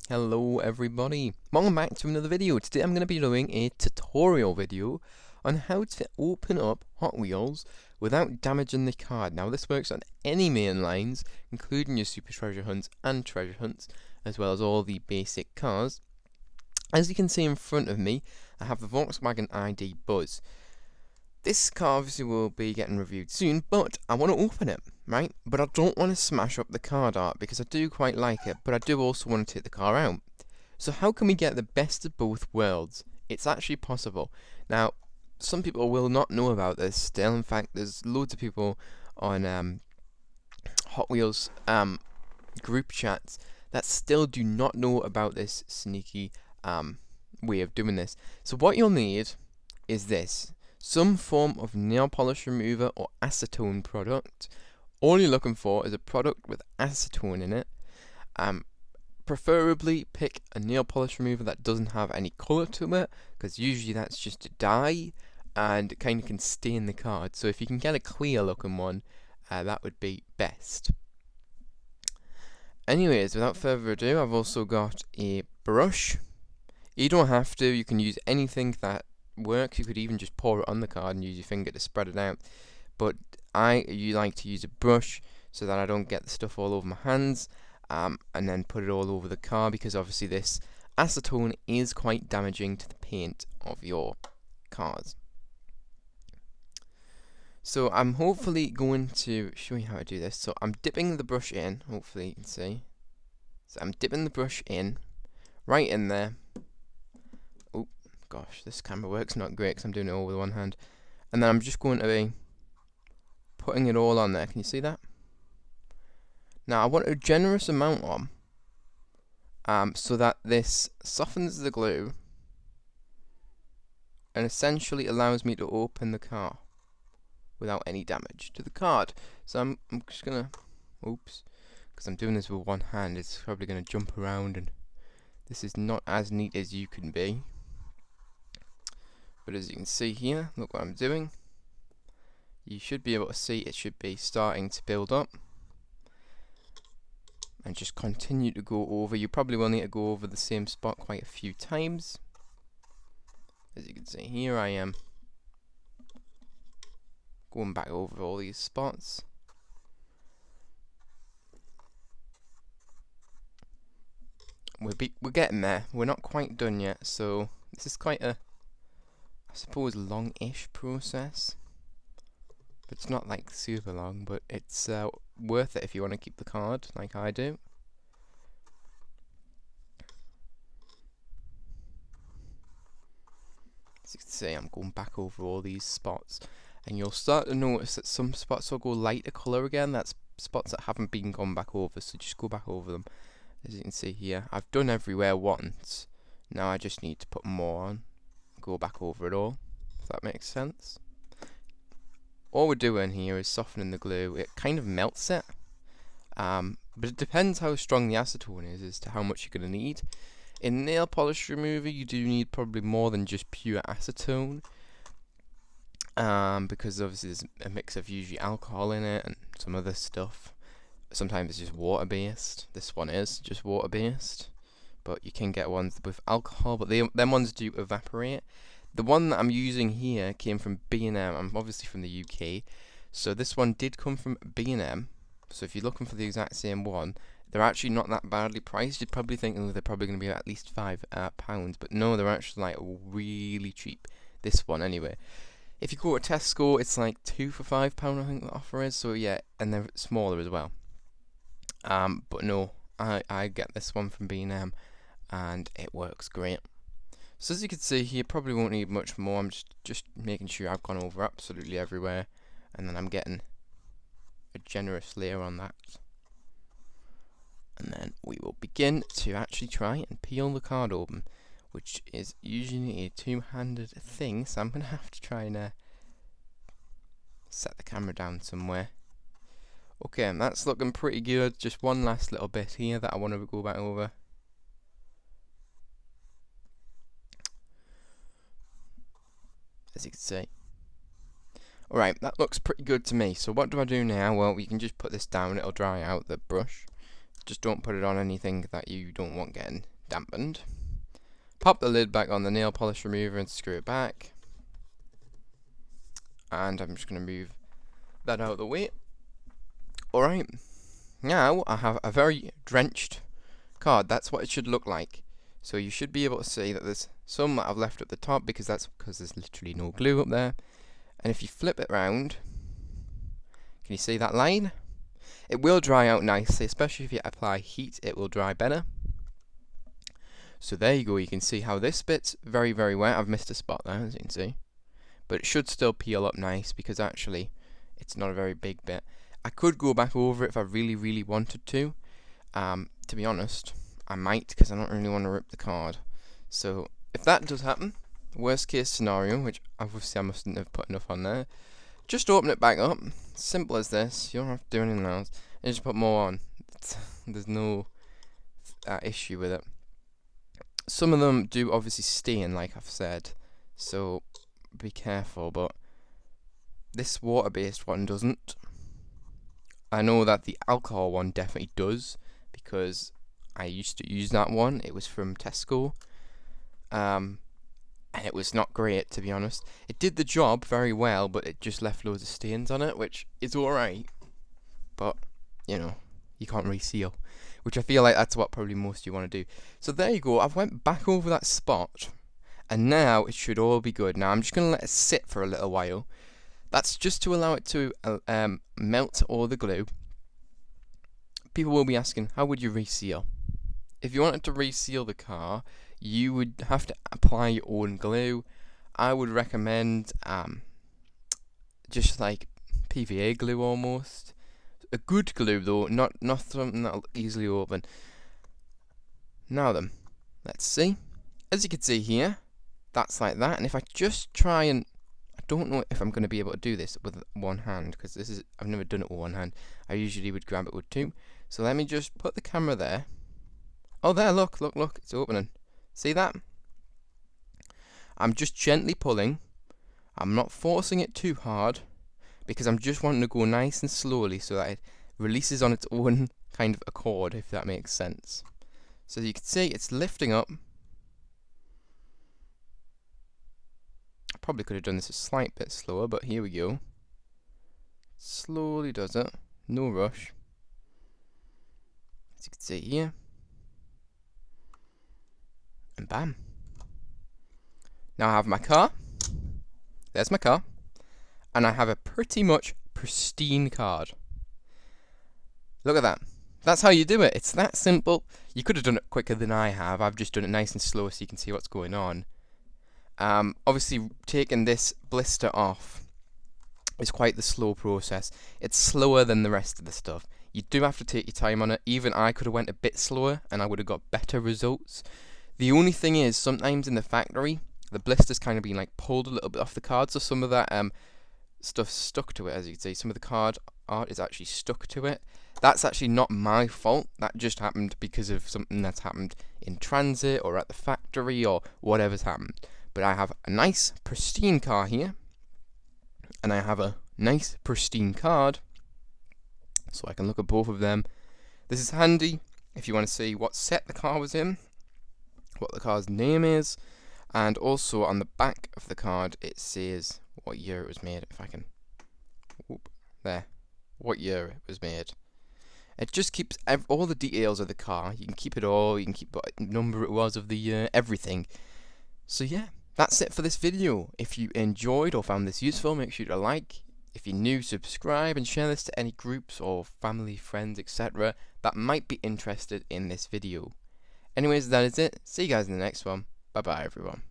Hello everybody, welcome back to another video. Today I'm going to be doing a tutorial video on how to open up Hot Wheels without damaging the card. Now this works on any main lines, including your Super Treasure Hunts and Treasure Hunts, as well as all the basic cars. As you can see in front of me, I have the Volkswagen ID Buzz. This car obviously will be getting reviewed soon, but I want to open it, right? But I don't want to smash up the card art because I do quite like it, but I do also want to take the car out. So how can we get the best of both worlds? It's actually possible. Now, some people will not know about this still. In fact, there's loads of people on Hot Wheels group chats that still do not know about this sneaky way of doing this. So what you'll need is this. Some form of nail polish remover or acetone product. All you're looking for is a product with acetone in it. Preferably pick a nail polish remover that doesn't have any colour to it, because usually that's just a dye and it kind of can stain the card. So if you can get a clear looking one, that would be best. Anyways, without further ado, I've also got a brush. You don't have to, you can use anything that works. You could even just pour it on the card and use your finger to spread it out, but you like to use a brush so that I don't get the stuff all over my hands, and then put it all over the car, because obviously this acetone is quite damaging to the paint of your cars. So I'm hopefully going to show you how to do this. So I'm dipping the brush in, hopefully you can see. So I'm dipping the brush in, right in there. Gosh, this camera work's not great because I'm doing it all with one hand. And then I'm just going to be putting it all on there. Can you see that? Now I want a generous amount on, so that this softens the glue and essentially allows me to open the car without any damage to the card. So I'm just gonna, oops, because I'm doing this with one hand, it's probably gonna jump around, and this is not as neat as you can be. But as you can see here, look what I'm doing. You should be able to see it should be starting to build up. And just continue to go over. You probably will need to go over the same spot quite a few times. As you can see here, I am going back over all these spots. We're getting there. We're not quite done yet, so this is quite a, I suppose, long-ish process, but it's not like super long, but it's worth it if you want to keep the card like I do. As you can see, I'm going back over all these spots, and you'll start to notice that some spots will go lighter colour again. That's spots that haven't been gone back over, so just go back over them. As you can see here, I've done everywhere once. Now I just need to put more on. Go back over it all, if that makes sense. All we're doing here is softening the glue. It kind of melts it, but it depends how strong the acetone is as to how much you're going to need. In nail polish remover, you do need probably more than just pure acetone, because obviously there's a mix of usually alcohol in it and some other stuff. Sometimes it's just water based. This one is just water based, but you can get ones with alcohol, but them ones do evaporate. The one that I'm using here came from B&M. I'm obviously from the UK, so this one did come from B&M. So if you're looking for the exact same one, they're actually not that badly priced. You'd probably think, oh, they're probably going to be at least £5, but no, they're actually like really cheap. This one anyway. If you go to Tesco, it's like 2 for £5, I think the offer is. So yeah, and they're smaller as well. But no, I get this one from B&M, and it works great. So as you can see here, probably won't need much more. I'm just making sure I've gone over absolutely everywhere, and then I'm getting a generous layer on that. And then we will begin to actually try and peel the card open, which is usually a two-handed thing, so I'm going to have to try and set the camera down somewhere. Okay, and that's looking pretty good. Just one last little bit here that I want to go back over. As you can see. Alright, that looks pretty good to me. So what do I do now? Well, you can just put this down, it'll dry out, the brush. Just don't put it on anything that you don't want getting dampened. Pop the lid back on the nail polish remover and screw it back. And I'm just going to move that out of the way. Alright, now I have a very drenched card. That's what it should look like. So you should be able to see that there's some that I've left at the top because there's literally no glue up there. And if you flip it around, can you see that line? It will dry out nicely, especially if you apply heat, it will dry better. So there you go, you can see how this bit's very, very wet. I've missed a spot there, as you can see. But it should still peel up nice because actually it's not a very big bit. I could go back over it if I really, really wanted to. To be honest, I might because I don't really want to rip the card. So if that does happen, worst case scenario, which obviously I mustn't have put enough on there, just open it back up. Simple as this. You don't have to do anything else. And just put more on. There's no issue with it. Some of them do obviously stain, like I've said, so be careful, but this water-based one doesn't. I know that the alcohol one definitely does, because I used to use that one. It was from Tesco, and it was not great, to be honest. It did the job very well, but it just left loads of stains on it, which is alright, but, you know, you can't reseal, which I feel like that's what probably most of you want to do. So there you go, I've went back over that spot, and now it should all be good. Now I'm just going to let it sit for a little while. That's just to allow it to melt all the glue. People will be asking, how would you reseal? If you wanted to reseal the car, you would have to apply your own glue. I would recommend just like PVA glue almost. A good glue though, not something that'll easily open. Now then, let's see. As you can see here, that's like that. And if I just try and, I don't know if I'm going to be able to do this with one hand, because I've never done it with one hand. I usually would grab it with two. So let me just put the camera there. Oh, there, look, it's opening. See that? I'm just gently pulling. I'm not forcing it too hard, because I'm just wanting to go nice and slowly so that it releases on its own kind of accord, if that makes sense. So you can see it's lifting up. I probably could have done this a slight bit slower, but here we go. Slowly does it, no rush. As you can see here. And bam. Now I have my car. There's my car. And I have a pretty much pristine card. Look at that. That's how you do it. It's that simple. You could have done it quicker than I have. I've just done it nice and slow so you can see what's going on. Obviously, taking this blister off is quite the slow process. It's slower than the rest of the stuff. You do have to take your time on it. Even I could have went a bit slower and I would have got better results. The only thing is, sometimes in the factory, the blister's kind of been like pulled a little bit off the card, so some of that stuff stuck to it, as you can see. Some of the card art is actually stuck to it. That's actually not my fault. That just happened because of something that's happened in transit or at the factory or whatever's happened. But I have a nice pristine car here, and I have a nice pristine card, so I can look at both of them. This is handy if you want to see what set the car was in, what the car's name is, and also on the back of the card it says what year it was made. If I can, there, what year it was made. It just keeps all the details of the car. You can keep it all. You can keep what number it was of the year, everything. So yeah, that's it for this video. If you enjoyed or found this useful, make sure to like. If you're new, subscribe and share this to any groups or family, friends, etc. that might be interested in this video. Anyways, that is it. See you guys in the next one. Bye bye everyone.